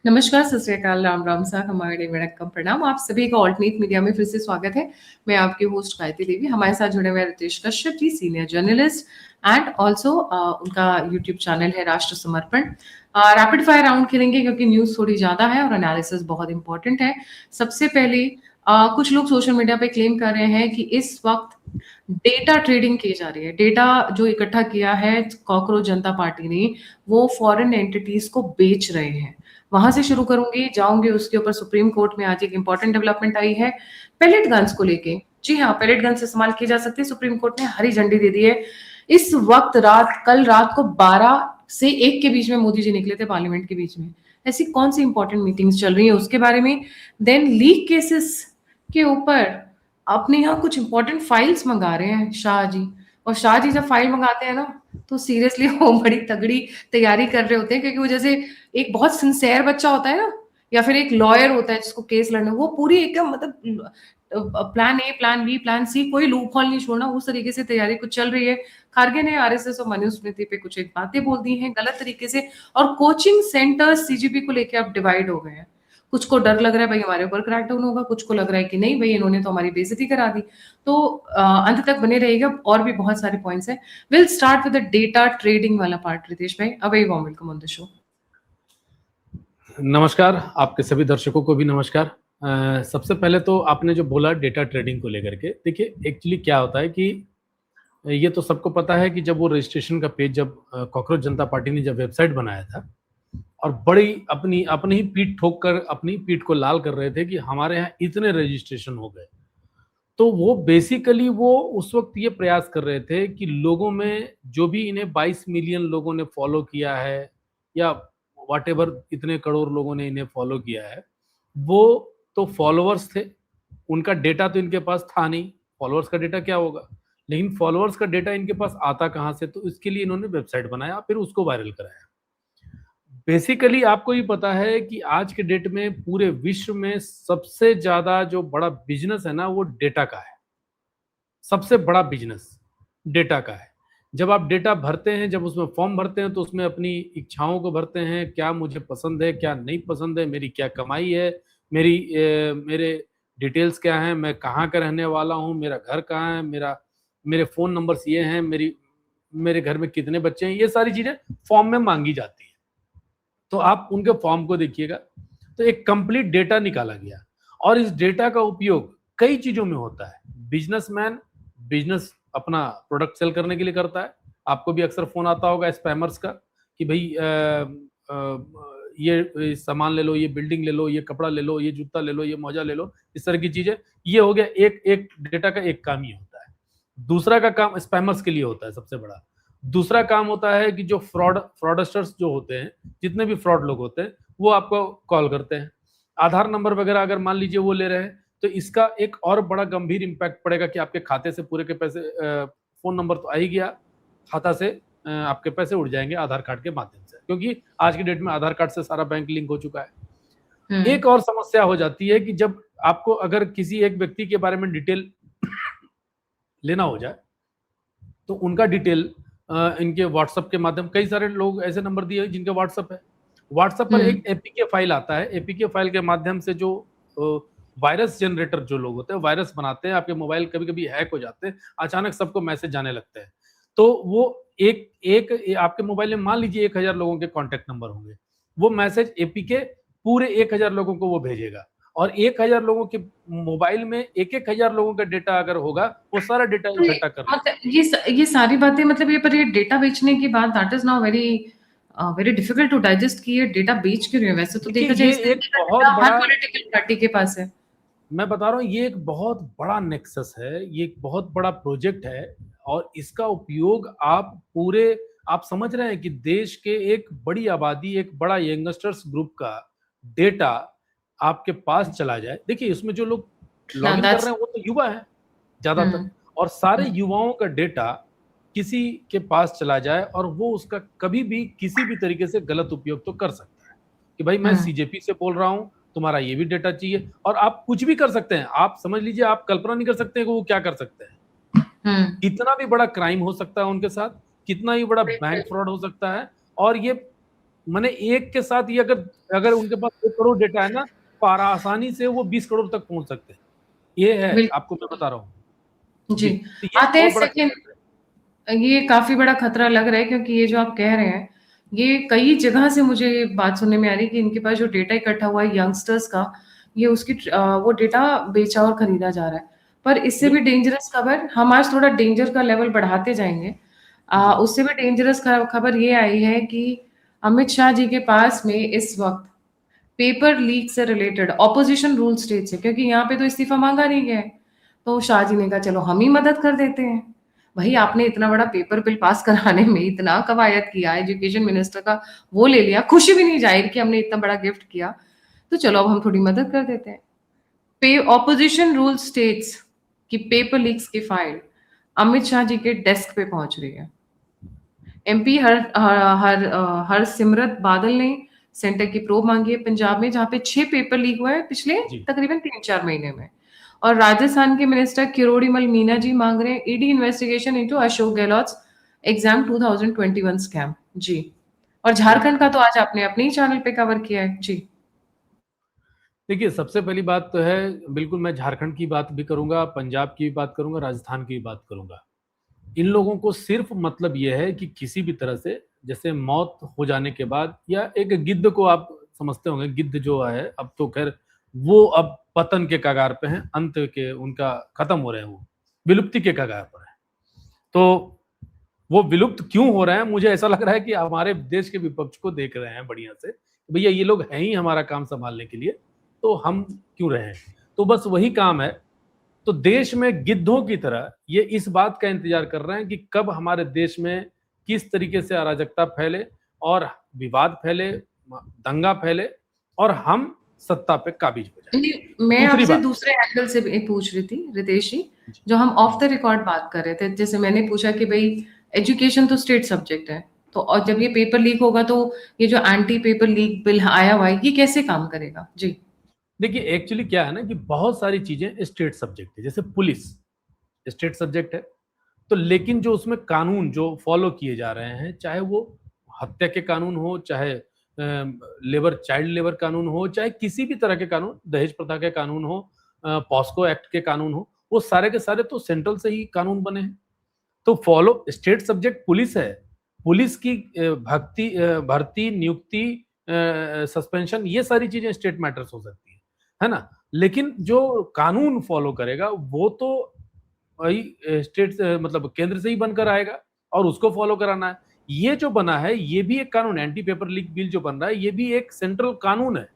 नमस्कार, सत श्री अकाल, राम राम सा, हमारे वणक्कम प्रणाम। आप सभी का ऑल्टरनेट मीडिया में फिर से स्वागत है। मैं आपकी होस्ट गायत्री देवी। हमारे साथ जुड़े हुए Ritesh Kashyap ji, senior journalist and also उनका यूट्यूब चैनल है राष्ट्र समर्पण। रैपिड फायर राउंड खेलेंगे क्योंकि न्यूज थोड़ी ज्यादा है और एनालिसिस बहुत इंपॉर्टेंट है। सबसे पहले कुछ लोग सोशल मीडिया पे क्लेम कर रहे हैं कि इस वक्त डेटा ट्रेडिंग की जा रही है। डेटा जो इकट्ठा किया है कॉकरोच जनता पार्टी ने, वो फॉरेन एंटिटीज को बेच रहे हैं। वहां से शुरू करूंगी, जाऊंगी उसके ऊपर। सुप्रीम कोर्ट में आज एक इंपॉर्टेंट डेवलपमेंट आई है पेलेट गन्स को लेके। जी हाँ, पेलेट गन्स इस्तेमाल की जा सकती है। सुप्रीम कोर्ट ने हरी झंडी दे दी है। इस वक्त कल रात को 12 से 1 के बीच में मोदी जी निकले थे पार्लियामेंट के बीच में। ऐसी कौन सी इंपॉर्टेंट मीटिंग्स चल रही है उसके बारे में। देन लीक केसेस के ऊपर अपने यहाँ कुछ इंपॉर्टेंट फाइल्स मंगा रहे हैं शाह जी। और शाह जी जब फाइल मंगाते हैं ना, तो सीरियसली वो बड़ी तगड़ी तैयारी कर रहे होते हैं, क्योंकि वो जैसे एक बहुत सिंसेयर बच्चा होता है ना, या फिर एक लॉयर होता है जिसको केस लड़ना, वो पूरी एकदम मतलब plan A, plan B, plan C, कोई लूप हॉल नहीं छोड़ना, उस तरीके से तैयारी कुछ चल रही है। खारगे ने आरएसएस और मनुस्मृति पे कुछ एक बातें बोल दी हैं गलत तरीके से। और कोचिंग सेंटर्स सीजीपी को लेकर अब डिवाइड हो गए हैं। कुछ को डर लग रहा है भाई हमारे ऊपर क्रैकडाउन होगा, कुछ को लग रहा है कि नहीं भाई इन्होंने तो हमारी बेइज्जती करा दी। तो अंत तक बने रहिएगा, और भी बहुत सारे पॉइंट्स हैं। Will start with the data trading वाला पार्ट। रितेश भाई, a very warm welcome on the show. नमस्कार, आपके सभी दर्शकों को भी नमस्कार। सबसे पहले तो आपने जो बोला डेटा ट्रेडिंग को लेकर के, देखिए एक्चुअली क्या होता है कि ये तो सबको पता है कि जब वो रजिस्ट्रेशन का पेज, जब कॉकरोच जनता पार्टी ने जब वेबसाइट बनाया था और बड़ी अपनी ही पीठ ठोक कर अपनी पीठ को लाल कर रहे थे कि हमारे यहाँ इतने रजिस्ट्रेशन हो गए, तो वो बेसिकली वो उस वक्त ये प्रयास कर रहे थे कि लोगों में जो भी इन्हें 22 मिलियन लोगों ने फॉलो किया है या व्हाटएवर इतने करोड़ लोगों ने इन्हें फॉलो किया है, वो तो फॉलोअर्स थे। उनका डेटा तो इनके पास था नहीं, फॉलोअर्स का डेटा क्या होगा। लेकिन फॉलोअर्स का डेटा इनके पास आता कहाँ से, तो इसके लिए इन्होंने वेबसाइट बनाया, फिर उसको वायरल कराया। बेसिकली आपको ये पता है कि आज के डेट में पूरे विश्व में सबसे ज्यादा जो बड़ा बिजनेस है ना, वो डेटा का है। सबसे बड़ा बिजनेस डेटा का है। जब आप डेटा भरते हैं, जब उसमें फॉर्म भरते हैं, तो उसमें अपनी इच्छाओं को भरते हैं, क्या मुझे पसंद है, क्या नहीं पसंद है, मेरी क्या कमाई है, मेरे डिटेल्स क्या हैं, मैं कहाँ का रहने वाला हूँ, मेरा घर कहाँ है, मेरे फ़ोन नंबर्स ये हैं, मेरे घर में कितने बच्चे हैं, ये सारी चीज़ें फॉर्म में मांगी जाती हैं। तो आप उनके फॉर्म को देखिएगा, तो एक कंप्लीट डेटा निकाला गया और इस डेटा का उपयोग कई चीज़ों में होता है। बिजनेसमैन बिजनेस अपना प्रोडक्ट सेल करने के लिए करता है। आपको भी अक्सर फोन आता होगा स्पैमर्स का कि भाई ये सामान ले लो, ये बिल्डिंग ले लो, ये कपड़ा ले लो, ये जूता ले लो, ये मोजा ले लो, इस तरह की चीजें। ये हो गया एक डेटा का एक काम ही होता है। दूसरा का काम स्पैमर्स के लिए होता है सबसे बड़ा। दूसरा काम होता है कि जो फ्रॉडस्टर्स जो होते हैं, जितने भी फ्रॉड लोग होते हैं, वो आपको कॉल करते हैं। आधार नंबर वगैरह अगर मान लीजिए वो ले रहे हैं, तो इसका एक और बड़ा गंभीर इम्पैक्ट पड़ेगा कि आपके खाते से पूरे के पैसे, फोन नंबर तो आ ही गया, खाता से आपके पैसे उड़ जाएंगे आधार कार्ड के माध्यम से, क्योंकि आज की डेट में आधार कार्ड से सारा बैंक लिंक हो चुका है। एक और समस्या हो जाती है कि जब आपको अगर किसी एक व्यक्ति के बारे में डिटेल लेना हो जाए, तो उनका डिटेल इनके व्हाट्सएप के माध्यम, कई सारे लोग ऐसे नंबर दिए जिनके व्हाट्सएप है, व्हाट्सएप पर एक एपीके फाइल आता है। एपीके फाइल के माध्यम से जो वायरस जनरेटर जो लोग होते हैं, वायरस बनाते हैं, आपके मोबाइल कभी कभी हैक हो जाते हैं, अचानक सबको मैसेज जाने लगते हैं। तो वो एक आपके मोबाइल में मान लीजिए 1000 लोगों के कॉन्टेक्ट नंबर होंगे, वो मैसेज एपीके पूरे 1000 लोगों को वो भेजेगा, और 1000 लोगों के मोबाइल में 1000 लोगों का डेटा अगर होगा, वो सारा डेटा इकट्ठा कर मतलब ये सारी बातें, मतलब ये डेटा बेचने की बात, that is now very difficult to digest कि ये डेटा बेच क्यों रहे हैं। वैसे तो देखा जाए एक बहुत बड़ा, हर पॉलिटिकल पार्टी के पास है। मैं बता रहा हूँ, ये एक बहुत बड़ा नेक्सस है, ये एक बहुत बड़ा प्रोजेक्ट है, और इसका उपयोग आप समझ रहे हैं कि देश के एक बड़ी आबादी, एक बड़ा यंगस्टर्स ग्रुप का डेटा आपके पास चला जाए। देखिए इसमें जो लोग लॉगिन कर रहे हैं वो तो युवा है ज्यादातर, और सारे युवाओं का डेटा किसी के पास चला जाए और वो उसका कभी भी किसी भी तरीके से गलत उपयोग तो कर सकता है कि भाई मैं सीजेपी से बोल रहा हूँ, तुम्हारा ये भी डेटा चाहिए, और आप कुछ भी कर सकते हैं। आप समझ लीजिए, आप कल्पना नहीं कर सकते कि वो क्या कर सकते हैं। कितना भी बड़ा क्राइम हो सकता है उनके साथ, कितना ही बड़ा बैंक फ्रॉड हो सकता है, और ये मैंने एक के साथ ये अगर अगर उनके पास 1 करोड़ डेटा है ना, तो आसानी से वो 20 करोड़ तक पहुंच सकते हैं। ये है, बिल्कुल। आपको मैं बता रहा हूँ। जी। जी, तो ये आते हैं बहुत बड़ा सेकंड, खतरा है। ये काफ़ी बड़ा खतरा लग रहा है क्योंकि ये जो आप कह रहे हैं, ये कई जगह से मुझे ये बात सुनने में आ रही है कि इनके पास जो डेटा इकट्ठा हुआ है यंगस्टर्स का, ये उसकी वो डेटा बेचा और खरीदा जा रहा है। पर इससे भी बिल्कुल। डेंजरस खबर, हम आज थोड़ा डेंजर का लेवल बढ़ाते जाएँगे। जी। उससे भी डेंजरस ख खबर ये आई है कि अमित शाह जी के पास में इस वक़्त पेपर लीक से रिलेटेड ऑपोजिशन रूल स्टेट्स है, क्योंकि यहाँ पे तो इस्तीफा मांगा नहीं गया है। तो शाह जी ने कहा चलो हम ही मदद कर देते हैं। भाई आपने इतना बड़ा पेपर बिल पास कराने में इतना कवायद किया, एजुकेशन मिनिस्टर का वो ले लिया, खुशी भी नहीं जाहिर कि हमने इतना बड़ा गिफ्ट किया, तो चलो अब हम थोड़ी मदद कर देते हैं। पे ऑपोजिशन रूल स्टेट्स कि पेपर लीक्स की फाइल अमित शाह जी के डेस्क पे पहुंच रही है। एमपी हरसिमरत बादल ने सेंटर की प्रोब मांगी है पंजाब में, जहां पे 6 पेपर लीक हुए हैं पिछले जी। तकरीबन 3-4 महीने में। और राजस्थान के मिनिस्टर किरोड़ीमल मीना जी मांग रहे हैं ED investigation into Ashok Gehlot exam 2021 scam. जी। और बिल्कुल। झारखंड का तो आज आपने अपने ही चैनल पे कवर किया है। जी। देखिए, सबसे पहली बात तो है, बिल्कुल मैं झारखंड की बात भी करूँगा, पंजाब की भी बात करूँगा, राजस्थान की भी बात करूँगा। इन लोगों को सिर्फ़ मतलब ये है कि किसी भी तरह से, जैसे मौत हो जाने के बाद, या एक गिद्ध को आप समझते होंगे, गिद्ध जो है, अब तो ख़ैर वो अब पतन के कगार पे हैं, अंत के उनका खत्म हो रहे हैं वो, विलुप्ति के कगार पर हैं। तो वो विलुप्त क्यों हो रहे हैं? मुझे ऐसा लग रहा है कि हमारे देश के विपक्ष को देख रहे हैं बढ़िया से, भैया ये लोग हैं ही हमारा काम सँभालने के लिए, तो हम क्यों रहें? तो बस वही काम है। तो देश में गिद्धों की तरह ये इस बात का इंतज़ार कर रहे हैं कि कब हमारे देश में किस तरीके से अराजकता फैले और विवाद फैले, दंगा फैले और हम सत्ता पे काबिज़ हो जाएँ। नहीं, मैं दूसरी आपसे बात। दूसरे एंगल से भी पूछ रही थी रितेश जी, जी। जो हम ऑफ जी। द रिकॉर्ड बात कर रहे थे, जैसे मैंने पूछा कि भाई एजुकेशन तो स्टेट सब्जेक्ट है, तो और जब ये पेपर लीक होगा तो ये जो एंटी पेपर लीक बिल आया हुआ है, ये कैसे काम करेगा? जी। देखिए, एक्चुअली क्या है ना कि बहुत सारी चीज़ें स्टेट सब्जेक्ट है, जैसे पुलिस स्टेट सब्जेक्ट है। तो लेकिन जो उसमें कानून जो फॉलो किए जा रहे हैं, चाहे वो हत्या के कानून हो, चाहे लेबर चाइल्ड लेबर कानून हो, चाहे किसी भी तरह के कानून, दहेज प्रथा के कानून हो, पॉस्को एक्ट के कानून हो, वो सारे के सारे तो सेंट्रल से ही कानून बने हैं। तो फॉलो स्टेट सब्जेक्ट पुलिस है। पुलिस की भर्ती, नियुक्ति, सस्पेंशन, ये सारी चीज़ें स्टेट मैटर्स हो सकती है ना? लेकिन जो कानून फॉलो करेगा वो तो वही स्टेट से, मतलब केंद्र से ही बनकर आएगा और उसको फॉलो कराना है। ये जो बना है, ये भी एक कानून है, एंटी पेपर लीक बिल जो बन रहा है, ये भी एक सेंट्रल कानून है।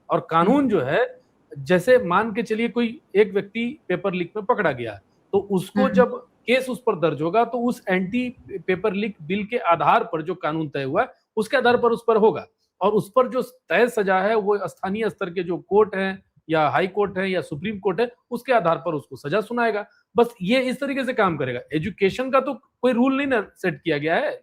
और हुँ, कानून जो है, जैसे मान के चलिए कोई एक व्यक्ति पेपर लीक में पकड़ा गया, तो हुँ, उसको जब केस उस पर दर्ज होगा, तो उस एंटी पेपर लीक बिल के आधार पर जो कानून तय हुआ है, उसके आधार पर उस पर होगा। और उस पर जो तय सजा है, वो स्थानीय स्तर के जो कोर्ट हैं, या हाई कोर्ट है, या सुप्रीम कोर्ट है, उसके आधार पर उसको सजा सुनाएगा। बस ये इस तरीके से काम करेगा। एजुकेशन का तो कोई रूल नहीं ना सेट किया गया है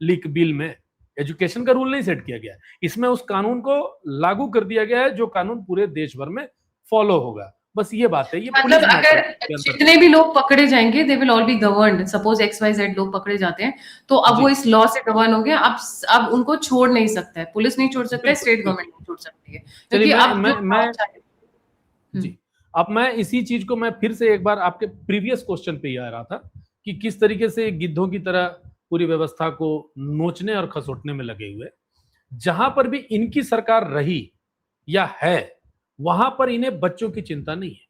लीक बिल में। एजुकेशन का रूल नहीं सेट किया गया है। इसमें उस कानून को लागू कर दिया गया है, जो कानून पूरे देश भर में फॉलो होगा। बस ये बात है, ये मतलब पुलिस मैटर अगर के अंतर्गत जितने भी आता लोग पकड़े जाएँगे they will all be governed, suppose X Y Z लोग पकड़े जाते हैं, तो है। अब वो जी, इस लॉ से गवर्न हो गए, अब उनको छोड़ नहीं सकता है, पुलिस नहीं छोड़ सकता है, बिल्कुल, स्टेट बिल्कुल। गवर्नमेंट नहीं छोड़ सकती है, चलिए क्योंकि मैं अब जो मैं मैं हुँ, जी, अब मैं इसी चीज़ को मैं फिर से एक बार आपके प्रीवियस क्वेश्चन पे ही आ रहा था कि किस तरीके से गिद्धों की तरह पूरी व्यवस्था को नोचने और खसोटने में लगे हुए। जहां पर भी इनकी सरकार रही या है, वहां पर इन्हें बच्चों की चिंता नहीं है।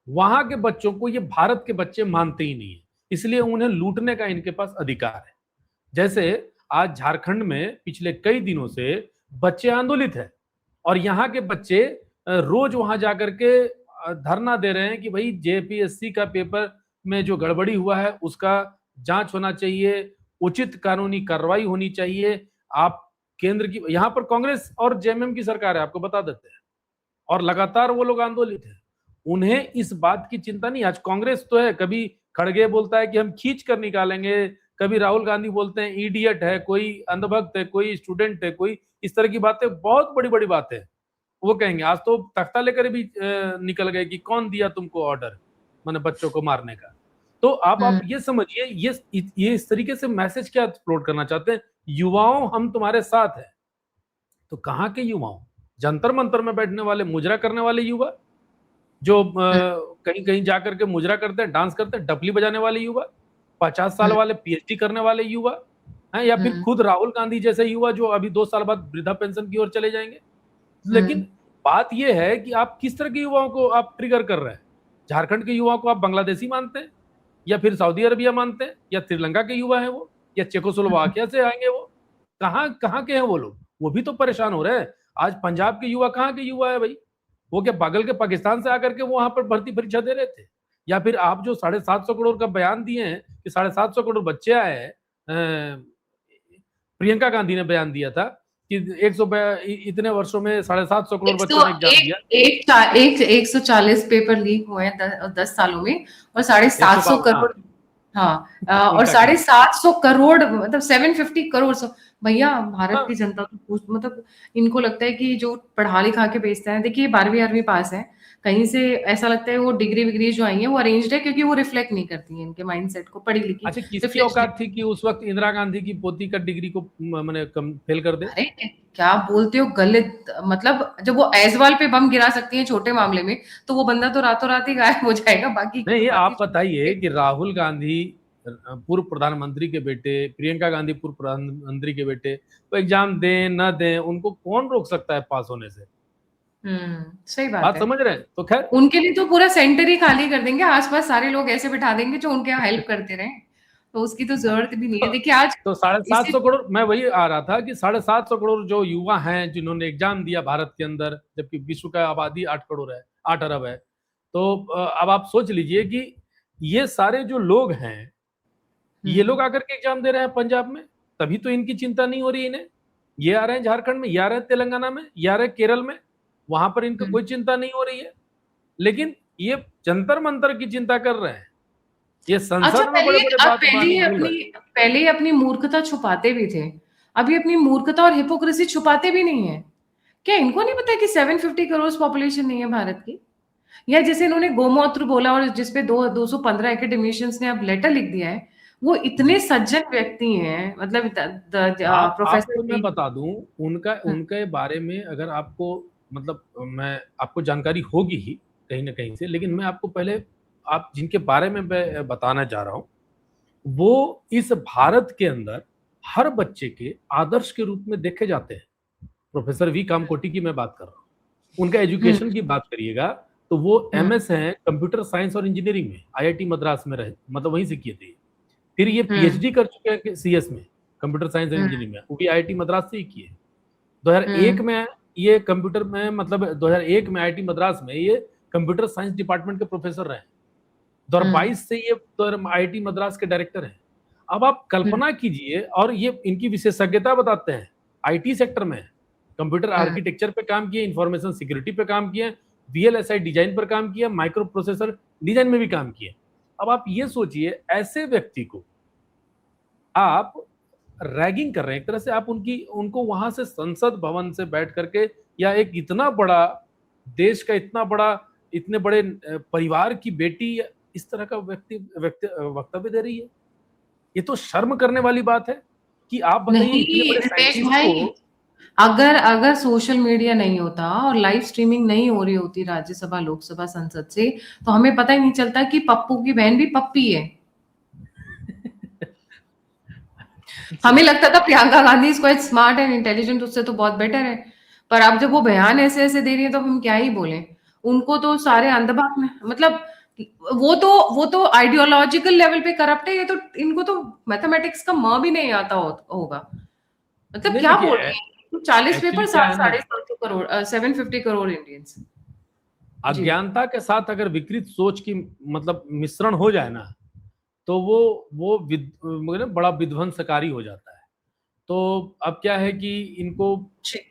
वहां के बच्चों को ये भारत के बच्चे मानते ही नहीं है, इसलिए उन्हें लूटने का इनके पास अधिकार है। जैसे आज झारखंड में पिछले कई दिनों से बच्चे आंदोलित हैं और यहाँ के बच्चे रोज वहां जाकर के धरना दे रहे हैं कि भाई जेपीएससी का पेपर में जो गड़बड़ी हुआ है उसका जांच होना चाहिए, उचित कानूनी कार्रवाई होनी चाहिए। आप केंद्र की, यहाँ पर कांग्रेस और जेएमएम की सरकार है, आपको बता देते हैं, और लगातार वो लोग आंदोलित हैं। उन्हें इस बात की चिंता नहीं। आज कांग्रेस तो है, कभी खड़गे बोलता है कि हम खींच कर निकालेंगे, कभी राहुल गांधी बोलते हैं इडियट है, कोई अंधभक्त है, कोई स्टूडेंट है, कोई इस तरह की बातें, बहुत बड़ी-बड़ी बातें हैं। वो कहेंगे, आज तो तख्ता लेकर भी निकल गए कि कौन दिया तुमको ऑर्डर, माने बच्चों को मारने का। तो आप ये समझिए, ये इस तरीके से मैसेज क्या एक्सप्लोर करना चाहते हैं, युवाओं हम तुम्हारे साथ हैं। तो कहाँ के युवाओं, जंतर मंतर में बैठने वाले, मुजरा करने वाले युवा, जो कहीं कहीं जाकर के मुजरा करते हैं, डांस करते हैं, डफली बजाने वाले युवा, 50 साल वाले पीएचडी करने वाले युवा हैं, या फिर खुद राहुल गांधी जैसे युवा जो अभी 2 साल बाद वृद्धा पेंशन की ओर चले जाएंगे। लेकिन बात यह है कि आप किस तरह के युवाओं को आप ट्रिगर कर रहे हैं। झारखंड के युवाओं को आप बांग्लादेशी मानते हैं, या फिर सऊदी अरबिया मानते हैं, या श्रीलंका के युवा हैं वो, या चेकोस्लोवाकिया से आएंगे वो, कहाँ कहाँ के हैं वो लोग? वो भी तो परेशान हो रहे हैं। आज पंजाब के युवा कहाँ के युवा है भाई? वो क्या पागल के पाकिस्तान से आकर के वो वहां पर भर्ती परीक्षा दे रहे थे? या फिर आप जो 750 करोड़ का बयान दिए हैं कि 750 करोड़ बच्चे आए हैं, प्रियंका गांधी ने बयान दिया था कि इतने वर्षों में 750 करोड़ बच्चों ने एग्जाम दिया। 140 पेपर लीक हुए हैं 10 सालों में, और 750 करोड़, हाँ, और 750 करोड़ मतलब 750 करोड़। भैया भारत की जनता तो मतलब इनको लगता है कि जो पढ़ा लिखा के बेचते हैं, देखिए 12वीं पास है, कहीं से ऐसा लगता है वो डिग्री विग्री जो आई है वो अरेंज्ड है, क्योंकि वो रिफ्लेक्ट नहीं करती है इनके माइंडसेट को, पढ़ी लिखी। अच्छा, किसकी औकात थी कि उस वक्त इंदिरा गांधी की पोती का डिग्री को मैंने फेल कर दे? अरे क्या बोलते हो, गलत मतलब जब वो ऐजवाल पे बम गिरा सकती है छोटे मामले में, तो वो बंदा तो रातों रात ही गायब हो जाएगा। बाकी नहीं, आप बताइए कि राहुल गांधी पूर्व प्रधानमंत्री के बेटे, प्रियंका गांधी पूर्व प्रधानमंत्री के बेटे, तो एग्जाम दें न दें, उनको कौन रोक सकता है पास होने से? सही बात है। समझ रहे हैं? तो खैर उनके लिए तो पूरा सेंटर ही खाली कर देंगे, आसपास सारे लोग ऐसे बिठा देंगे जो उनके यहाँ हेल्प करते रहे, तो उसकी तो जरूरत भी नहीं है। देखिए आज तो 750 करोड़, मैं वही आ रहा था कि 750 करोड़ जो युवा हैं जिन्होंने एग्जाम दिया भारत के अंदर, जबकि विश्व का आबादी 8 करोड़ है, 8 अरब है। तो अब आप सोच लीजिए कि ये सारे जो लोग हैं, ये लोग आकर के एग्जाम दे रहे हैं पंजाब में, तभी तो इनकी चिंता नहीं हो रही इन्हें। ये आ रहे हैं झारखंड में, ये आ रहे हैं तेलंगाना में, ये आ रहे हैं केरल में, वहां पर इनको कोई चिंता नहीं हो रही है। लेकिन ये जंतर मंतर की चिंता कर रहे हैं, ये संसद में बड़े बड़े बात पहले अपनी मूर्खता छुपाते भी थे, अभी अपनी मूर्खता और हिपोक्रेसी छुपाते भी नहीं है। क्या इनको नहीं पता कि 750 करोड़ पॉपुलेशन नहीं है भारत की? या जैसे इन्होंने गोमूत्र बोला और जिसपे 215 एकेडमिशियंस ने अब लेटर लिख दिया है, वो इतने सज्जन व्यक्ति हैं, मतलब प्रोफेसर मैं बता दूं, उनके बारे में अगर आपको मतलब मैं आपको जानकारी होगी ही कहीं ना कहीं से, लेकिन मैं आपको पहले आप जिनके बारे में मैं बताना चाह रहा हूं, वो इस भारत के अंदर हर बच्चे के आदर्श के रूप में देखे जाते हैं। प्रोफेसर वी कामकोटी की मैं बात कर रहा हूँ। उनका एजुकेशन की बात करिएगा तो वो एमएस हैं कंप्यूटर साइंस और इंजीनियरिंग में, आईआईटी मद्रास में रहे, मतलब वहीं से किए थे। फिर ये पीएचडी कर चुके हैं सीएस में, कंप्यूटर साइंस और इंजीनियरिंग में, वो भी आईआईटी मद्रास से ही किए। 2001 में ये कंप्यूटर में, मतलब 2001 में आईआईटी मद्रास में ये कंप्यूटर साइंस डिपार्टमेंट के प्रोफेसर रहे। 2022 से ये आईआईटी मद्रास के डायरेक्टर हैं। अब आप कल्पना कीजिए, और ये इनकी विशेषज्ञता बताते हैं आईटी सेक्टर में, कंप्यूटर आर्किटेक्चर पे काम किए, इंफॉर्मेशन सिक्योरिटी पे काम किए, वीएलएसआई डिजाइन पर काम किया, माइक्रो प्रोसेसर डिजाइन में भी काम किए। अब आप ये सोचिए, ऐसे व्यक्ति को आप रैगिंग कर रहे हैं एक तरह से, आप उनको वहां से संसद भवन से बैठ करके, या एक इतना बड़ा देश का इतना बड़ा, इतने बड़े परिवार की बेटी इस तरह का वक्तव्य दे रही है। ये तो शर्म करने वाली बात है कि आप बताइए, अगर सोशल मीडिया नहीं होता और लाइव स्ट्रीमिंग नहीं हो रही होती राज्यसभा, लोकसभा, संसद से, तो हमें पता ही नहीं चलता कि पप्पू की बहन भी पप्पी है। हमें लगता था Priyanka Gandhi is quite smart and intelligent, उससे तो बहुत बेटर है, पर अब जब वो बयान ऐसे ऐसे दे रही है तो हम क्या ही बोलें। उनको तो सारे अंधभाग में, मतलब वो तो आइडियोलॉजिकल लेवल पे करप्ट है, ये तो इनको तो मैथमेटिक्स का म भी नहीं आता होगा। मतलब क्या बोल रहे हैं, 40 पेपर 750 करोड़ 750 करोड़ इंडियंस। अज्ञानता के साथ अगर विकृत सोच की मतलब मिश्रण हो जाए ना, तो वो बड़ा विध्वंसकारी हो जाता है। तो अब क्या है कि इनको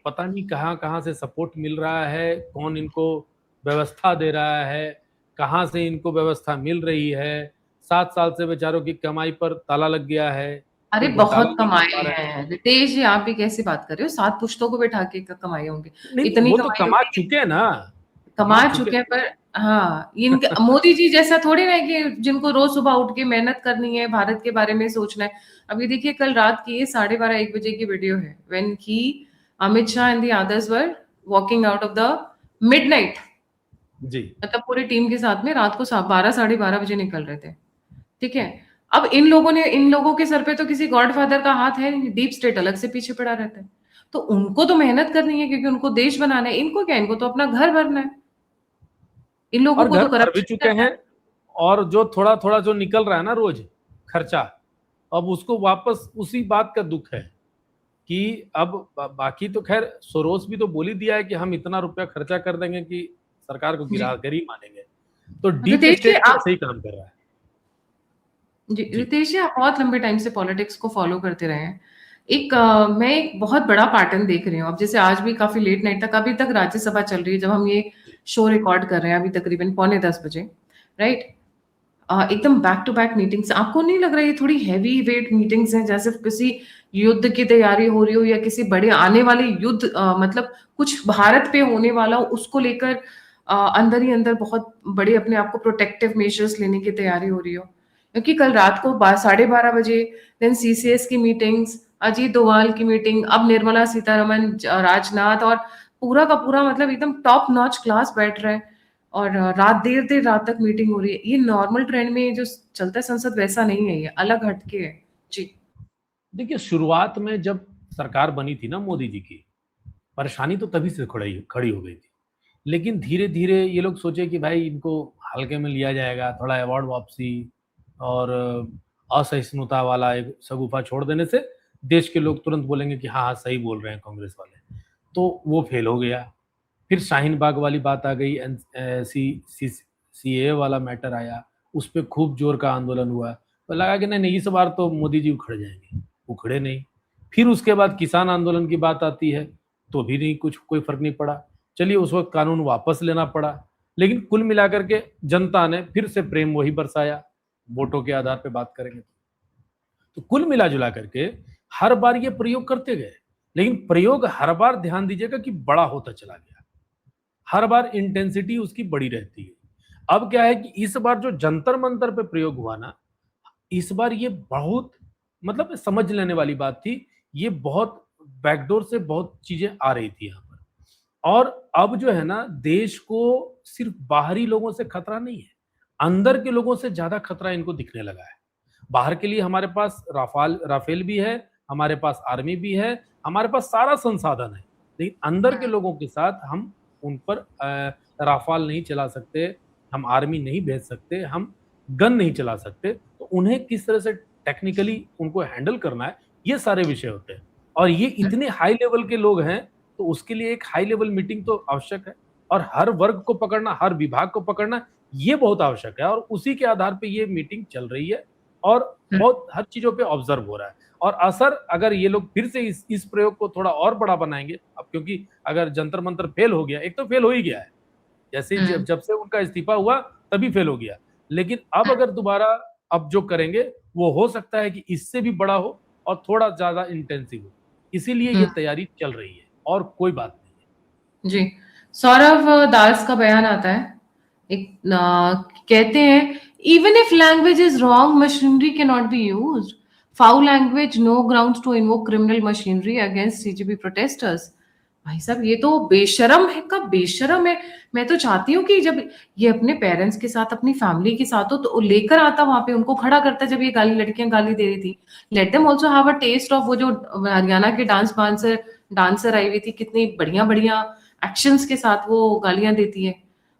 पता नहीं कहाँ से सपोर्ट मिल रहा है, कौन इनको व्यवस्था दे रहा है, कहाँ से इनको व्यवस्था मिल रही है। 7 साल से बेचारों की कमाई पर ताला लग गया है। अरे बहुत कमाए हैं रितेश जी, आप भी कैसे बात कर रहे हो? 7 पुश्तों को बैठा के कमाए होंगे, इतनी वो तो कमा चुके हैं ना, कमा चुके हैं, पर हाँ, इनका मोदी जी जैसा थोड़ी ना है कि जिनको रोज सुबह उठ के मेहनत करनी है, भारत के बारे में सोचना है। अभी देखिए कल रात की 12:30-1 बजे की वीडियो है, when he, Amit Shah and the others were walking out of the midnight, जी। मतलब पूरी टीम के साथ में रात को 12 साढ़े 12 बजे निकल रहे थे। ठीक है। अब इन लोगों के सर पे तो किसी गॉडफादर का हाथ है नहीं, डीप स्टेट अलग से पीछे पड़ा रहता है। तो उनको तो मेहनत करनी है क्योंकि उनको देश बनाना है। इनको क्या, इनको तो अपना घर भरना है। इन लोगों और को घर तो भर भी करप्शन चुके करना हैं, है। और जो थोड़ा थोड़ा जो निकल रहा है ना रोज खर्चा, अब उसको वापस उसी बात का दुख है कि अब बाकी तो खैर सोरोस भी तो बोल ही दिया है कि हम इतना रुपया खर्चा कर देंगे कि सरकार को जी। गिरा कर ही मानेंगे। तो डीप रितेश जी स्टेट भी आप ऐसे ही काम कर रहा है। जी, जी। रितेश जी आप बहुत लंबे टाइम से पॉलिटिक्स को फॉलो करते रहे हैं। मैं एक बहुत बड़ा पैटर्न देख रही हूँ। अब जैसे आज भी काफ़ी लेट नाइट तक, अभी तक राज्यसभा चल रही है जब हम ये शो रिकॉर्ड कर रहे हैं, अभी तकरीबन पौने 10 बजे, राइट? एकदम बैक टू बैक मीटिंग्स। आपको नहीं लग रहा है ये थोड़ी हेवी वेट मीटिंग्स हैं, जैसे किसी युद्ध की तैयारी हो रही हो या किसी बड़े आने वाले युद्ध, मतलब कुछ भारत पे होने वाला हो उसको लेकर अंदर ही अंदर बहुत बड़े अपने आप को प्रोटेक्टिव मेजर्स लेने की तैयारी हो रही हो? क्योंकि कल रात को 12:30 बजे देन सीसीएस की मीटिंग्स, अजीत डोभाल की मीटिंग, अब निर्मला सीतारमन, राजनाथ, और पूरा का पूरा मतलब एकदम टॉप नॉच क्लास बैठ रहा है। और रात देर देर रात तक मीटिंग हो रही है। ये नॉर्मल ट्रेंड में जो चलता है संसद वैसा नहीं है, ये अलग हटके है। जी। देखिए, शुरुआत में जब सरकार बनी थी ना मोदी जी की, परेशानी तो तभी से खड़ी खड़ी हो गई थी। लेकिन धीरे-धीरे ये लोग सोचे कि भाई इनको हल्के में लिया जाएगा, थोड़ा अवार्ड वापसी और असहिष्णुता वाला एक शगुफा छोड़ देने से देश के लोग तुरंत बोलेंगे कि हाँ, हाँ, सही बोल रहे हैं कांग्रेस वाले। तो वो फेल हो गया। फिर शाहीन बाग वाली बात आ गई, सीएए वाला मैटर आया, उस पे खूब जोर का आंदोलन हुआ। तो लगा कि नहीं, नहीं इस बार तो मोदी जी उखड़ जाएँगे, उखड़े नहीं। फिर उसके बाद किसान आंदोलन की बात आती है, तो भी नहीं, कुछ कोई फ़र्क नहीं पड़ा। चलिए उस वक़्त कानून वापस लेना पड़ा, लेकिन कुल मिलाकर के जनता ने फिर से प्रेम वही बरसाया, वोटों के आधार पे बात करेंगे। तो कुल मिला-जुला करके हर बार ये प्रयोग करते गए, लेकिन प्रयोग हर बार ध्यान दीजिएगा कि बड़ा होता चला गया। हर बार इंटेंसिटी उसकी बड़ी रहती है। अब क्या है कि इस बार जो जंतर-मंतर पे प्रयोग हुआ ना, इस बार ये बहुत मतलब समझ लेने वाली बात थी। ये बहुत बैकडोर से बहुत चीज़ें आ रही थी यहाँ पर। और अब जो है ना, देश को सिर्फ़ बाहरी लोगों से खतरा नहीं है, अंदर के लोगों से ज़्यादा खतरा इनको दिखने लगा है। बाहर के लिए हमारे पास राफेल भी है, हमारे पास आर्मी भी है, हमारे पास सारा संसाधन है। लेकिन अंदर के लोगों के साथ हम उन पर राफाल नहीं चला सकते, हम आर्मी नहीं भेज सकते, हम गन नहीं चला सकते। तो उन्हें किस तरह से टेक्निकली उनको हैंडल करना है, ये सारे विषय होते हैं। और ये इतने हाई लेवल के लोग हैं, तो उसके लिए एक हाई लेवल मीटिंग तो आवश्यक है। और हर वर्ग को पकड़ना, हर विभाग को पकड़ना, ये बहुत आवश्यक है। और उसी के आधार पे ये मीटिंग चल रही है और बहुत हर चीज़ों पे ऑब्ज़र्व हो रहा है। और असर अगर ये लोग फिर से इस प्रयोग को थोड़ा और बड़ा बनाएँगे, अब क्योंकि अगर जंतर-मंतर फेल हो गया, एक तो फेल हो ही गया है। जैसे जब हुँ, जब से उनका इस्तीफा हुआ तभी फेल हो गया। लेकिन अब अगर दोबारा अब जो करेंगे, वो हो सकता है कि इससे भी बड़ा हो और थोड़ा ज़्यादा इंटेंसिव हो। इसीलिए हुँ, ये तैयारी चल रही है और कोई बात नहीं है। जी। सौरव दास का बयान आता है, कहते हैं, "even if language is wrong, machinery can not be used. Foul language, no grounds to invoke criminal machinery against CJB protesters." भाई साहब ये तो बेशर्म है का बेशर्म है। मैं तो चाहती हूँ कि जब ये अपने पेरेंट्स के साथ, अपनी फैमिली के साथ हो तो लेकर आता वहाँ पे, उनको खड़ा करता जब ये लड़कियाँ गाली दे रही थी। Let them also have a taste of वो जो हरियाणा के डांसर डांसर आई हुई थी, कितनी बढ़िया-बढ़िया एक्शंस के साथ वो गालियाँ देती है।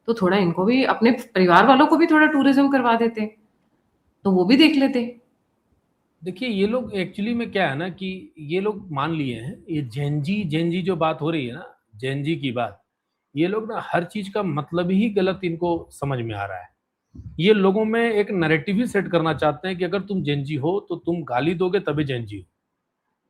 तो थोड़ा इनको भी, अपने परिवार वालों को भी थोड़ा टूरिज़्म करवा देते, तो वो भी देख लेते। देखिए, ये लोग एक्चुअली में क्या है ना कि ये लोग मान लिए हैं, ये जेन ज़ी जो बात हो रही है ना, जेन ज़ी की बात, ये लोग ना हर चीज़ का मतलब ही गलत इनको समझ में आ रहा है। ये लोगों में एक नैरेटिव ही सेट करना चाहते हैं कि अगर तुम जेन ज़ी हो, तो तुम गाली दोगे तभी जेन ज़ी हो,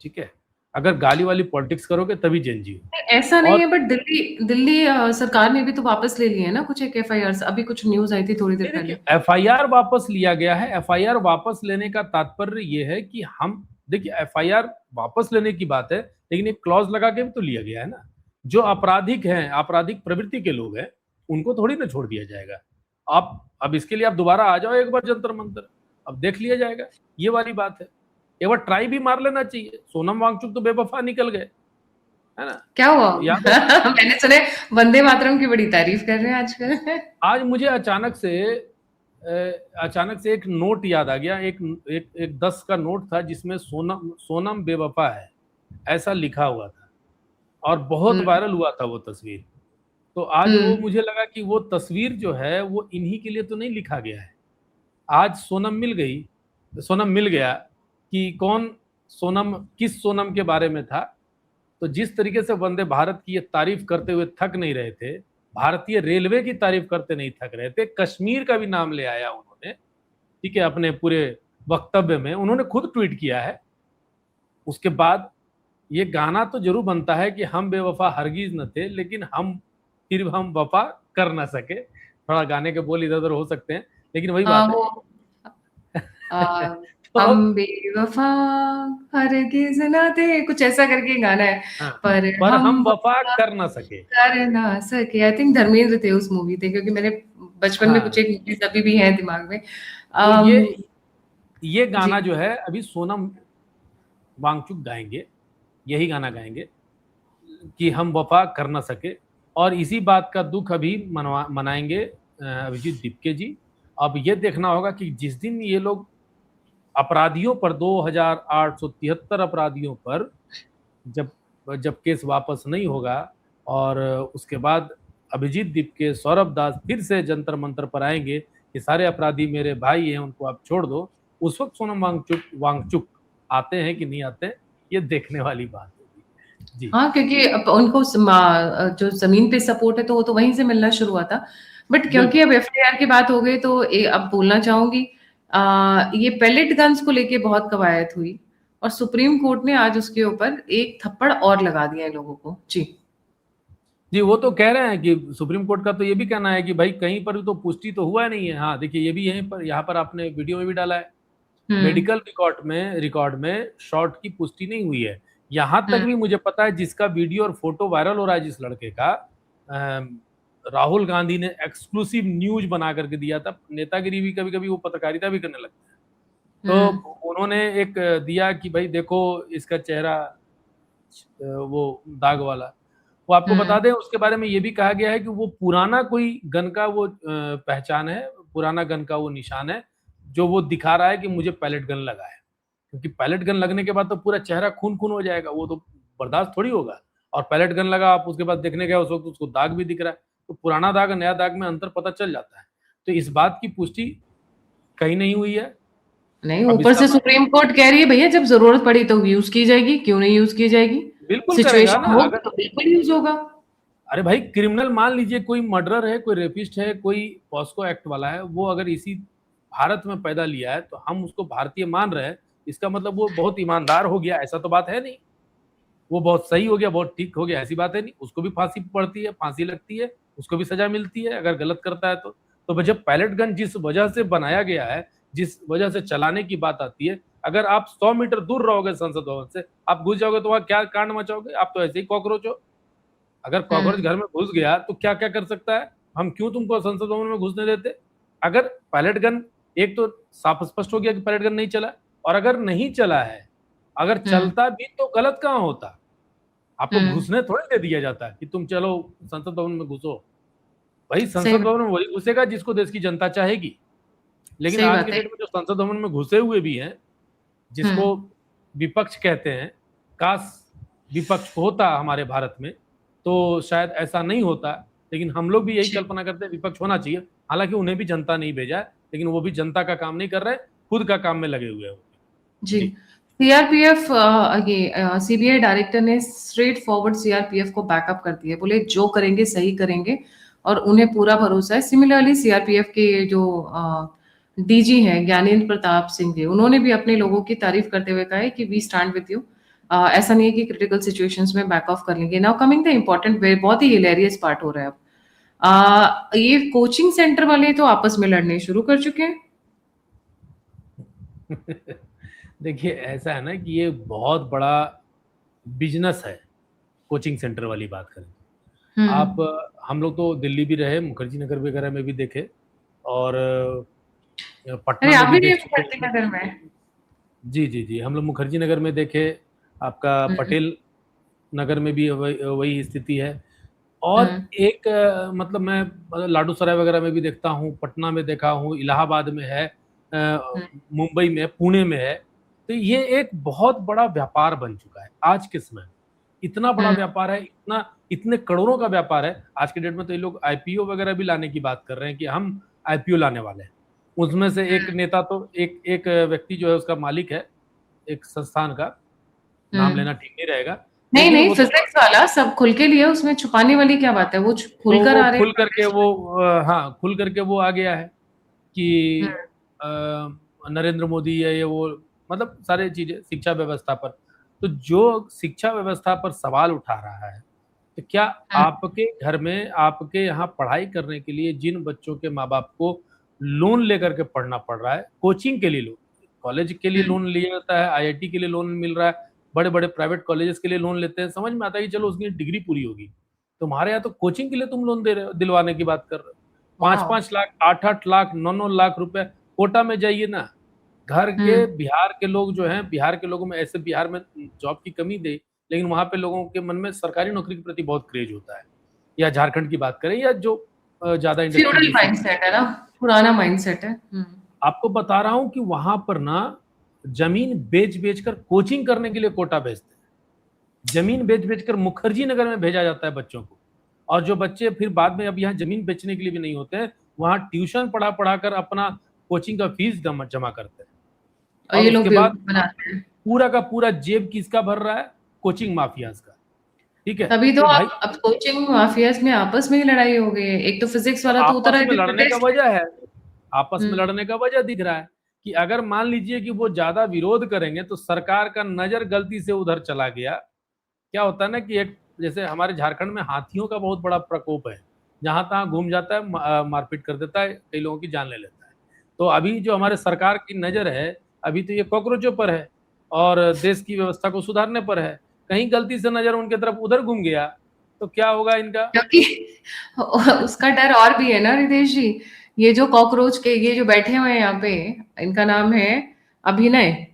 ठीक है? अगर गाली वाली पॉलिटिक्स करोगे तभी जेन ज़ी हो। नहीं, ऐसा नहीं और है, बट दिल्ली दिल्ली सरकार ने भी तो वापस ले लिए हैं ना कुछ एक एफआईआर्स, अभी कुछ न्यूज़ आई थी थोड़ी देर नहीं, पहले। देखिए, एफआईआर वापस लिया गया है। एफआईआर वापस लेने का तात्पर्य ये है कि हम देखिए, एफआईआर वापस लेने की बात है, लेकिन एक क्लॉज़ लगा के भी तो लिया गया है ना। जो आपराधिक हैं, आपराधिक प्रवृत्ति के लोग हैं, उनको थोड़ी ना छोड़ दिया जाएगा। आप अब इसके लिए आप दोबारा आ जाओ एक बार जंतर मंतर, अब देख लिया जाएगा, ये वाली बात है। एक बार ट्राई भी मार लेना चाहिए। सोनम वांगचुक तो बेवफा निकल गए, है ना? क्या हुआ? याद है? मैंने सुने वंदे मातरम की बड़ी तारीफ कर रहे हैं आजकल। आज मुझे अचानक से एक नोट याद आ गया। एक 10 का नोट था जिसमें सोनम सोनम बेवफा है ऐसा लिखा हुआ था, और बहुत हम्म। वायरल हुआ था वो तस्वीर। तो आज वो हम्म। मुझे लगा कि वो तस्वीर जो है वो इन्हीं के लिए तो नहीं लिखा गया है। आज सोनम मिल गई, सोनम मिल गया कि कौन सोनम, किस सोनम के बारे में था। तो जिस तरीके से वंदे भारत की ये तारीफ करते हुए थक नहीं रहे थे, भारतीय रेलवे की तारीफ करते नहीं थक रहे थे, कश्मीर का भी नाम ले आया उन्होंने, ठीक है, अपने पूरे वक्तव्य में उन्होंने खुद ट्वीट किया है। उसके बाद ये गाना तो जरूर बनता है कि हम बेवफा हरगिज न थे, लेकिन हम वफा कर ना सके। थोड़ा गाने के बोल इधर उधर हो सकते हैं, लेकिन वही हाँ बात है। वो आ, तो हम बेवफा हरगिज ना थे, कुछ ऐसा करके गाना है। हाँ, पर पर हम हम वफा वफा कर ना सके। कर ना सके, आई थिंक धर्मेंद्र थे उस मूवी थे, क्योंकि मेरे बचपन में कुछ हाँ, एक मूवीज अभी भी हैं दिमाग में। तो अम, ये गाना जी। जो है अभी सोनम वांगचुक गाएंगे, यही गाना गाएंगे कि हम वफा कर ना सके। और इसी बात का दुख अभी मनाएंगे अभिजीत दीपके जी। अब ये देखना होगा कि जिस दिन ये लोग अपराधियों पर 2873 अपराधियों पर जब जब केस वापस नहीं होगा, और उसके बाद अभिजीत दीपके, सौरभ दास फिर से जंतर मंतर पर आएंगे कि सारे अपराधी मेरे भाई हैं, उनको आप छोड़ दो, उस वक्त सोनम वांगचुक आते हैं कि नहीं आते, ये देखने वाली बात होगी जी। हाँ, क्योंकि अब उनको जो जमीन पे सपोर्ट है तो वो तो वहीं से मिलना शुरू हुआ था। बट क्योंकि बिल्कुल। अब एफआईआर की बात हो गई तो अब बोलना चाहूंगी, ये पेलेट गन्स को लेके बहुत कवायद हुई, और सुप्रीम कोर्ट ने आज उसके ऊपर एक थप्पड़ और लगा दिया है लोगों को जी। जी, वो तो कह रहे हैं कि सुप्रीम कोर्ट का तो ये भी कहना है कि भाई कहीं पर तो पुष्टि तो हुआ नहीं है। हाँ देखिए, ये भी यहीं पर, यहाँ पर आपने वीडियो में भी डाला है, हम्म। मेडिकल रिकॉर्ड में शॉट की पुष्टि नहीं हुई है। यहां तक हम्म। भी मुझे पता है जिसका वीडियो और फोटो वायरल हो रहा है जिस लड़के का, राहुल गांधी ने एक्सक्लूसिव न्यूज बना करके दिया था। नेतागिरी भी कभी कभी वो पत्रकारिता भी करने लगते हैं। हम्म। तो उन्होंने एक दिया कि भाई देखो इसका चेहरा, वो दाग वाला, वो आपको बता हम्म। दें उसके बारे में ये भी कहा गया है कि वो पुराना कोई गन का वो पहचान है, पुराना गन का वो निशान है, जो वो दिखा रहा है कि मुझे पैलेट गन लगा है। क्योंकि पैलेट गन लगने के बाद तो पूरा चेहरा खून-खून हो जाएगा, वो तो बर्दाश्त थोड़ी होगा। और पैलेट गन लगा, आप उसके बाद देखने गए उस वक़्त उसको दाग भी दिख रहा है, तो पुराना दाग और नया दाग में अंतर पता चल जाता है। तो इस बात की पुष्टि कहीं नहीं हुई है। नहीं, अब ऊपर इसका से सुप्रीम कोर्ट कह रही है भैया जब जरूरत पड़ी तो यूज की जाएगी, क्यों नहीं यूज की जाएगी? बिल्कुल करेगा सिचुएशन ना। होगी अगर तो बिल्कुल यूज होगा। अरे भाई, क्रिमिनल मान लीजिए कोई मर्डरर है, कोई रेपिस्ट है, कोई पॉस्को एक्ट वाला है, वो अगर इसी भारत में पैदा लिया है तो हम उसको भारतीय मान रहे हैं, इसका मतलब वो बहुत ईमानदार हो गया, ऐसा तो बात है नहीं। वो बहुत सही हो गया, बहुत ठीक हो गया, ऐसी बात है नहीं। उसको भी फांसी पड़ती है, फांसी लगती है, उसको भी सजा मिलती है अगर गलत करता है तो। तो जब पैलेट गन जिस वजह से बनाया गया है, जिस वजह से चलाने की बात आती है, अगर आप 100 मीटर दूर रहोगे संसद भवन से, आप घुस जाओगे तो वहां क्या कांड मचाओगे? आप तो ऐसे ही कॉकरोच हो। अगर कॉकरोच हम्म। घर में घुस गया तो क्या क्या कर सकता है? हम क्यों तुमको संसद भवन में घुसने देते? अगर पैलेट गन, एक तो साफ स्पष्ट हो गया कि पैलेट गन नहीं चला, और अगर नहीं चला है, अगर हम्म। चलता भी तो गलत कहां होता? आपको हम्म। घुसने थोड़ी दे दिया जाता है कि तुम चलो संसद भवन में घुसो। भाई सही संसद बात। भवन में वही घुसेगा जिसको देश की जनता चाहेगी। लेकिन सही आज बात के है। डेट में जो संसद भवन में घुसे हुए भी हैं, हम्म। जिसको विपक्ष कहते हैं, काश विपक्ष होता हमारे भारत में तो शायद ऐसा नहीं होता। लेकिन हम लोग भी यही जी। कल्पना करते हैं विपक्ष होना चाहिए। हालांकि उन्हें भी जनता नहीं भेजा है, लेकिन वो भी जनता का काम नहीं कर रहे, खुद का काम में लगे हुए हैं। जी। जी। सीआरपीएफ, ये सीबीआई डायरेक्टर ने स्ट्रेट फॉरवर्ड सीआरपीएफ को बैकअप कर दिया, बोले जो करेंगे सही करेंगे और उन्हें पूरा भरोसा है। सिमिलरली सीआरपीएफ के जो डीजी हैं ज्ञानेंद्र प्रताप सिंह जी, उन्होंने भी अपने लोगों की तारीफ करते हुए कहा है कि वी स्टैंड विद यू। ऐसा नहीं है कि क्रिटिकल सिचुएशंस में बैक ऑफ कर लेंगे। नाउ कमिंग द इम्पोर्टेंट वे, बहुत ही हिलेरियस पार्ट हो रहा है अब। ये कोचिंग सेंटर वाले तो आपस में लड़ने शुरू कर चुके हैं। देखिए ऐसा है ना कि ये बहुत बड़ा बिजनेस है, कोचिंग सेंटर वाली बात करें। आप हम्म। हम लोग तो दिल्ली भी रहे, मुखर्जी नगर वगैरह में भी देखे, और अरे पटना में आप भी भी रहे देख चुके मुखर्जी हैं। नगर में? जी जी जी, हम लोग मुखर्जी नगर में देखे, आपका हम्म। पटेल नगर में भी वही स्थिति है। और हम्म। एक मतलब मैं मतलब लाडू सराय वगैरह में भी देखता हूँ, पटना में देखा हूँ, इलाहाबाद में है, हम्म। मुंबई में, पुणे में है। तो ये एक बहुत बड़ा व्यापार बन चुका है आज के समय में। इतना बड़ा हम्म। व्यापार है, इतना इतने करोड़ों का व्यापार है आज के डेट में। तो ये लोग आईपीओ वगैरह भी लाने की बात कर रहे हैं कि हम आईपीओ लाने वाले हैं। उसमें से एक नेता तो एक एक व्यक्ति जो है उसका मालिक है एक संस्थान का, नाम हम्म। लेना ठीक नहीं रहेगा, नहीं लेकिन नहीं, वो तो फिजिक्स वाला सब खुल के लिए, उसमें छुपाने वाली क्या बात है? वो तो खुलकर वो आ रहे हैं खुल करके प्रदेश वो में। हाँ, खुल करके वो आ गया है कि हम्म। अ, नरेंद्र मोदी है ये वो, मतलब सारे चीजें शिक्षा व्यवस्था पर। तो जो शिक्षा व्यवस्था पर सवाल उठा रहा है, तो क्या हम्म। आपके घर में आपके यहाँ पढ़ाई करने के लिए जिन बच्चों के माँ बाप को लोन लेकर के पढ़ना पड़ रहा है, कोचिंग के लिए लोन, कॉलेज के लिए हम्म। लोन लिया जाता है, आईआईटी के लिए लोन मिल रहा है, बड़े बड़े प्राइवेट कॉलेजेस के लिए लोन लेते हैं, समझ में आता है कि चलो उसकी डिग्री पूरी होगी। तुम्हारे यहाँ तो कोचिंग के लिए तुम लोन दे रहे हो, दिलवाने की बात कर रहे हो। पांच वाह। पांच लाख, आठ आठ लाख, नौ नौ लाख रुपए। कोटा में जाइए ना, घर के हम्म। बिहार के लोग जो हैं, बिहार के लोगों में ऐसे, बिहार में जॉब की कमी दे, लेकिन वहां पे लोगों के मन में सरकारी नौकरी के प्रति बहुत क्रेज होता है। या झारखंड की बात करें, या जो ज्यादा इंडस्ट्री फ्यूडल बेसिस। माइंडसेट है ना, पुराना माइंडसेट है। हम्म। आपको बता रहा हूं कि वहां पर ना जमीन बेच बेच कर कोचिंग करने के लिए कोटा भेजते हैं। जमीन बेच बेच कर मुखर्जी नगर में भेजा जाता है बच्चों को। और जो बच्चे फिर बाद में अब यहाँ जमीन बेचने के लिए भी नहीं होते हैं, वहां ट्यूशन पढ़ा पढ़ा कर अपना कोचिंग का फीस जमा करते हैं। और और ये लोग उसके बाद बेवकूफ बनाते हैं। पूरा का पूरा जेब किसका भर रहा है? कोचिंग माफियाज का। ठीक है, तभी तो तो भाई आप अब कोचिंग माफियाज में आपस में ही लड़ाई हो गई है। एक तो फिजिक्स तो वाला तो उतर आपस आए में थे लड़ने का प्रोटेस्ट में। वजह है, आपस में हम्म। लड़ने का वजह दिख रहा है कि अगर मान लीजिए कि वो ज्यादा विरोध करेंगे तो सरकार का नजर गलती से उधर चला गया। क्या होता है ना कि एक, जैसे हमारे झारखंड में हाथियों का बहुत बड़ा प्रकोप है, जहां तहां घूम जाता है, मारपीट कर देता है, कई लोगों की जान ले लेता है। तो अभी जो हमारे सरकार की नजर है, अभी तो ये कॉकरोचों पर है और देश की व्यवस्था को सुधारने पर है। कहीं गलती से नजर उनके तरफ उधर घूम गया तो क्या होगा इनका? क्योंकि उसका डर और भी है ना रितेश जी। ये जो कॉकरोच के ये जो बैठे हुए हैं यहाँ पे, इनका नाम है अभिनय।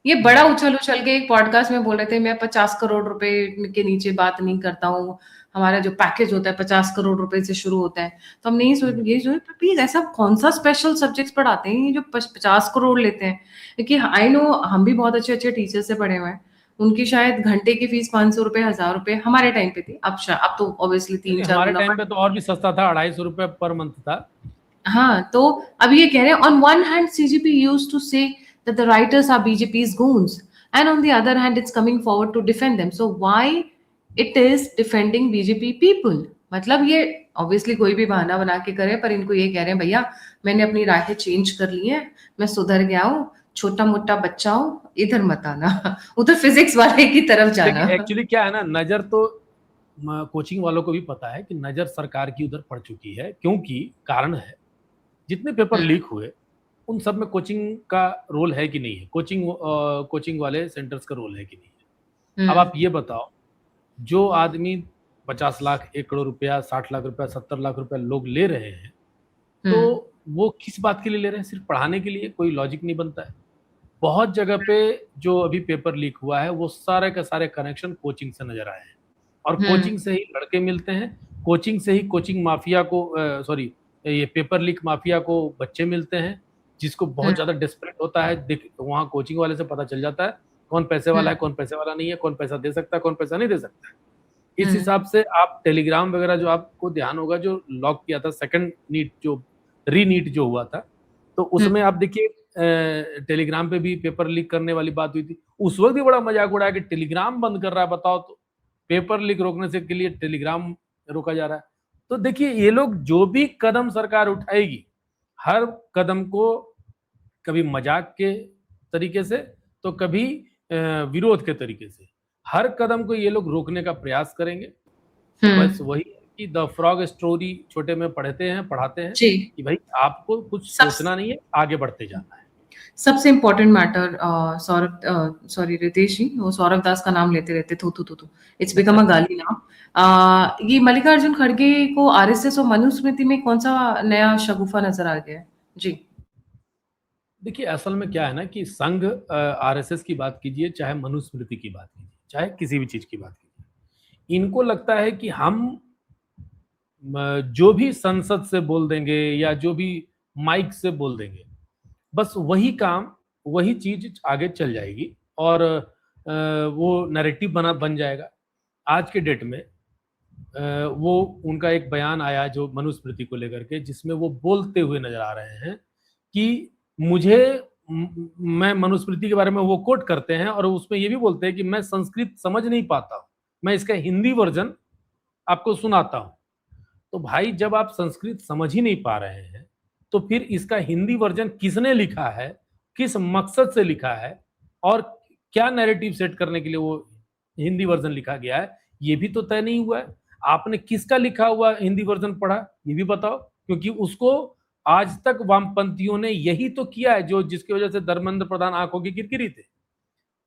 ये बड़ा हम्म। उछल उछल के एक पॉडकास्ट में बोल रहे थे, मैं 50 करोड़ रुपए के नीचे बात नहीं करता हूँ। हमारा जो पैकेज होता है 50 करोड़ रुपए से शुरू होता है। तो हम नहीं सोच हम्म। ये जो प्लीज ऐसा कौन सा स्पेशल सब्जेक्ट्स पढ़ाते हैं ये जो 50 करोड़ लेते हैं? क्योंकि आई नो हम भी बहुत अच्छे अच्छे टीचर से पढ़े हुए हैं। उनकी शायद घंटे की फीस 500 रुपए 1000 रुपए हमारे टाइम पे थी। अब तो ऑब्वियसली तीन नहीं, चार हमारे गुना टाइम बढ़। पे तो और भी सस्ता था, 250 रुपये पर मंथ था। हाँ, तो अब ये कह रहे हैं on one hand CGP used to say that the writers are BJP's goons, and on the other hand it's coming forward to defend them. So why it is defending BJP people? मतलब ये obviously कोई भी बहाना बना के करे, पर इनको ये कह रहे हैं भैया मैंने अपनी राहें चेंज कर ली हैं, मैं सुधर गया हूँ, छोटा मोटा बच्चा हूँ, इधर मत आना उधर फिजिक्स वाले की तरफ जाना। देखिए एक्चुअली क्या है ना, नजर तो कोचिंग वालों को भी पता है कि नजर सरकार की उधर पड़ चुकी है, क्योंकि कारण है जितने पेपर लीक हुए उन सब में कोचिंग का रोल है कि नहीं है, कोचिंग वाले सेंटर्स का रोल है कि नहीं है। अब हम्म। आप ये बताओ, जो आदमी 50 लाख, 1 करोड़ रुपया, 60 लाख रुपया, 70 लाख रुपया लोग ले रहे हैं, तो हम्म। वो किस बात के लिए ले रहे हैं? सिर्फ पढ़ाने के लिए? कोई लॉजिक नहीं बनता है। बहुत जगह पे जो अभी पेपर लीक हुआ है वो सारे के सारे कनेक्शन कोचिंग से नजर आए हैं, और हम्म। कोचिंग से ही लड़के मिलते हैं, कोचिंग से ही कोचिंग माफिया को, सॉरी, ये पेपर लीक माफिया को बच्चे मिलते हैं, जिसको बहुत हम्म। ज्यादा डेस्परेट होता है। देख, वहाँ कोचिंग वाले से पता चल जाता है कौन पैसे वाला हम्म। है, कौन पैसे वाला नहीं है, कौन पैसा दे सकता है, कौन पैसा नहीं दे सकता है। इस हम्म। हिसाब से आप टेलीग्राम वगैरह, जो आपको ध्यान होगा, जो लॉक किया था सेकंड नीट, जो री नीट जो हुआ था, तो हम्म। उसमें आप देखिए टेलीग्राम पे भी पेपर लीक करने वाली बात हुई थी। उस वक्त भी बड़ा मजाक उड़ाया कि टेलीग्राम बंद कर रहा है, बताओ तो, पेपर लीक रोकने से के लिए टेलीग्राम रोका जा रहा है। तो देखिए ये लोग जो भी कदम सरकार उठाएगी, हर कदम को कभी मजाक के तरीके से, तो कभी विरोध के तरीके से, हर कदम को ये लोग रोकने का प्रयास करेंगे। तो बस हम्म। वही है कि द फ्रॉग स्टोरी छोटे में पढ़ाते हैं जी। कि भाई आपको कुछ सब सोचना नहीं है, आगे बढ़ते जाना है। सबसे important matter, Saurabh, sorry Ritesh ji, वो सौरभ दास का नाम लेते रहते, थू थू थू थू, इट्स बिकम अ गाली नाउ। ये मल्लिकार्जुन खड़गे को आरएसएस और मनुस्मृति में कौन सा नया शगुफा नजर आ गया है? जी। देखिए, असल में क्या है ना कि संघ आरएसएस की बात कीजिए, चाहे मनुस्मृति की बात कीजिए, चाहे किसी भी चीज की बात कीजिए, इनको लगता है कि हम जो भी संसद से बोल देंगे या जो भी माइक से बोल देंगे, बस वही काम, वही चीज आगे चल जाएगी और वो नैरेटिव बन जाएगा। आज के डेट में वो उनका एक बयान आया जो मनुस्मृति को लेकर के, जिसमें वो बोलते हुए नजर आ रहे हैं कि मुझे मैं मनुस्मृति के बारे में वो कोट करते हैं और उसमें ये भी बोलते हैं कि मैं संस्कृत समझ नहीं पाता हूं, मैं इसका हिंदी वर्जन आपको सुनाता हूं। तो भाई, जब आप संस्कृत समझ ही नहीं पा रहे हैं तो फिर इसका हिंदी वर्जन किसने लिखा है, किस मकसद से लिखा है और क्या नैरेटिव सेट करने के लिए वो हिंदी वर्जन लिखा गया है, ये भी तो तय नहीं हुआ है। आपने किसका लिखा हुआ हिंदी वर्जन पढ़ा, ये भी बताओ, क्योंकि उसको आज तक वामपंथियों ने यही तो किया है जो जिसकी वजह से धर्मेंद्र प्रधान आंखों की किरकिरी थे।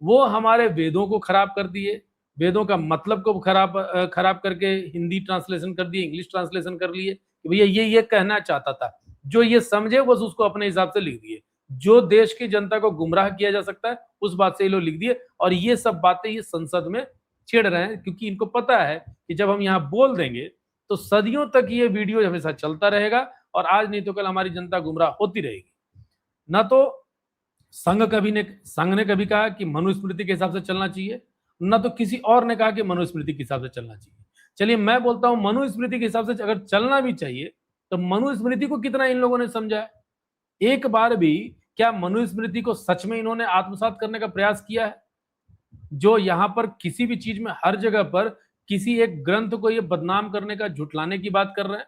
वो हमारे वेदों को खराब कर दिए, वेदों का मतलब को खराब करके हिंदी ट्रांसलेशन कर दिए, इंग्लिश ट्रांसलेशन कर लिए कि भैया ये कहना चाहता था, जो ये समझे बस उसको अपने हिसाब से लिख दिए। जो देश की जनता को गुमराह किया जा सकता है उस बात से ये लोग लिख दिए और ये सब बातें ये संसद में छेड़ रहे हैं, क्योंकि इनको पता है कि जब हम यहाँ बोल देंगे तो सदियों तक ये वीडियो हमेशा चलता रहेगा और आज नहीं तो कल हमारी जनता गुमराह होती रहेगी। ना तो संघ ने कभी कहा कि मनुस्मृति के हिसाब से चलना चाहिए, ना तो किसी और ने कहा कि मनुस्मृति के हिसाब से चलना चाहिए। चलिए, मैं बोलता हूं मनुस्मृति के हिसाब से अगर चलना भी चाहिए तो मनुस्मृति को कितना इन लोगों ने समझा है? एक बार भी क्या मनुस्मृति को सच में इन्होंने आत्मसात करने का प्रयास किया है? जो यहाँ पर किसी भी चीज में हर जगह पर किसी एक ग्रंथ को ये बदनाम करने का, झुठलाने की बात कर रहे हैं।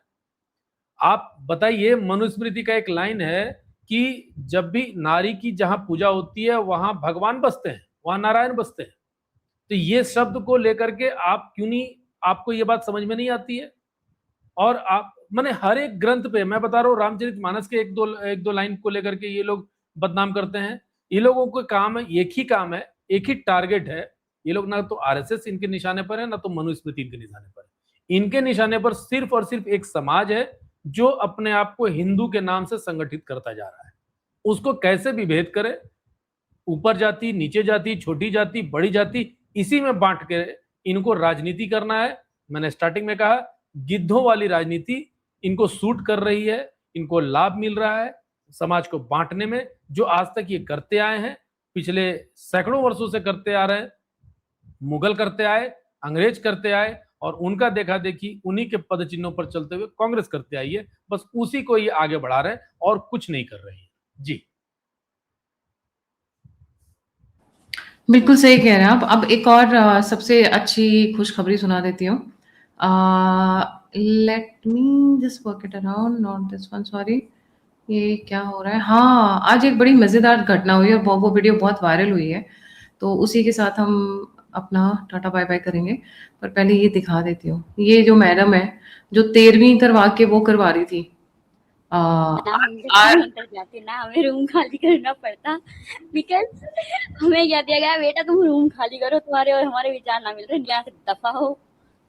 आप बताइए, मनुस्मृति का एक लाइन है कि जब भी नारी की जहां पूजा होती है वहां भगवान बसते हैं, वहां नारायण बसते हैं। तो ये शब्द को लेकर के आप क्यों नहीं, आपको ये बात समझ में नहीं आती है? और आप मैंने हर एक ग्रंथ पे, मैं बता रहा हूँ, रामचरितमानस के एक दो लाइन को लेकर के ये लोग बदनाम करते हैं। ये लोगों को काम है, एक ही काम है, एक ही टारगेट है। ये लोग ना तो आरएसएस इनके निशाने पर है, ना तो मनुस्मृति इनके निशाने पर है। इनके निशाने पर सिर्फ और सिर्फ एक समाज है जो अपने आप को हिंदू के नाम से संगठित करता जा रहा है। उसको कैसे विभेद करे, ऊपर जाति, नीचे जाति, छोटी जाति, बड़ी जाति, इसी में बांट के इनको राजनीति करना है। मैंने स्टार्टिंग में कहा, गिद्धों वाली राजनीति इनको सूट कर रही है, इनको लाभ मिल रहा है समाज को बांटने में, जो आज तक ये करते आए हैं, पिछले सैकड़ों वर्षों से करते आ रहे हैं। मुगल करते आए, अंग्रेज करते आए और उनका देखा देखी उन्हीं के पद चिन्हों पर चलते हुए कांग्रेस करते आई है। बस उसी को ये आगे बढ़ा रहे हैं और कुछ नहीं कर रही है। जी, बिल्कुल सही कह रहे हैं आप। अब एक और सबसे अच्छी खुशखबरी सुना देती हूँ। Let me just work it around, not this one, sorry. ये क्या हो रहा है? हाँ, आज एक बड़ी मजेदार घटना हुई और वो वीडियो बहुत वायरल हुई है, तो उसी के साथ हम अपना टाटा बाय बाय करेंगे। पर पहले ये दिखा देती हूँ, ये जो मैडम है जो 13वीं करवा के वो करवा रही थी, ना हमें रूम खाली करना पड़ता, बिकॉज हमें क्या दिया गया, बेटा तुम रूम खाली करो, तुम्हारे और हमारे विचार ना मिल रहे, यहाँ से दफा हो।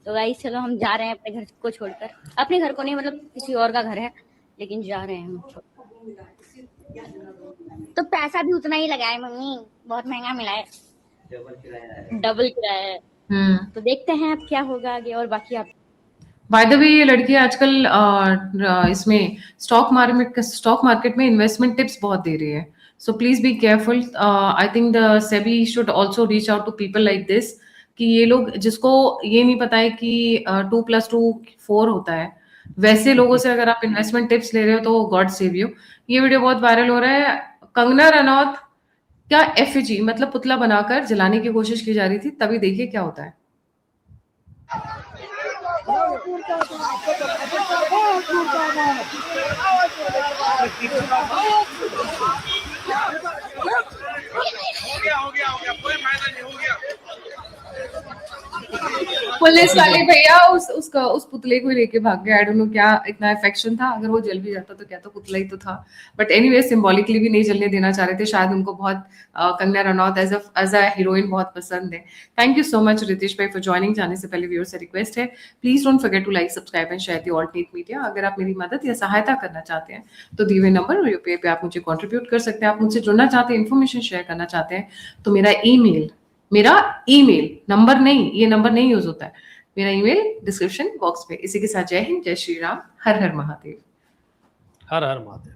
तो गाइस चलो हम जा रहे हैं अपने घर को छोड़कर, अपने घर को नहीं, मतलब किसी और का घर है, लेकिन जा रहे हैं हम। तो पैसा भी उतना ही लगा है मम्मी, बहुत महंगा मिला है, डबल किराया है। तो देखते हैं अब क्या होगा आगे। और बाकी आप बाय द वे, ये लड़की आजकल इसमें स्टॉक मार्केट में इन्वेस्टमेंट टिप्स बहुत दे रही है, so please be careful. I think the SEBI should also reach out to people like this, कि ये लोग जिसको ये नहीं पता है कि 2+2 4 होता है, वैसे लोगों से अगर आप इन्वेस्टमेंट टिप्स ले रहे हो तो गॉड सेव यू। ये वीडियो बहुत वायरल हो रहा है। कंगना रनौत का एफिजी मतलब पुतला बनाकर जलाने की कोशिश की जा रही थी, तभी देखिए क्या होता है। हो गया कोई फायदा नहीं, हो गया। पुलिस वाले भैया उस पुतले को लेके भाग गए। आई डोंट नो क्या इतना अफेक्शन था, अगर वो जल भी जाता तो क्या, तो पुतला ही तो था। बट एनीवे सिंबॉलिकली भी नहीं जलने देना चाह रहे थे, शायद उनको बहुत Kangana Ranaut as a heroine बहुत पसंद है। Thank you so much Ritesh भाई फॉर ज्वाइनिंग। जाने से पहले व्यूअर से रिक्वेस्ट है, please don't forget to like, subscribe and share the alternate media. अगर आप मेरी मदद या सहायता करना चाहते हैं तो दिए हुए नंबर और यूपीआई पे आप मुझे कंट्रीब्यूट कर सकते हैं। आप मुझसे जुड़ना चाहते हैं, इन्फॉर्मेशन शेयर करना चाहते हैं, तो मेरा ईमेल नंबर नहीं, ये नंबर नहीं यूज होता है, मेरा ईमेल डिस्क्रिप्शन बॉक्स पे। इसी के साथ जय हिंद, जय श्री राम, हर हर महादेव। हर हर महादेव।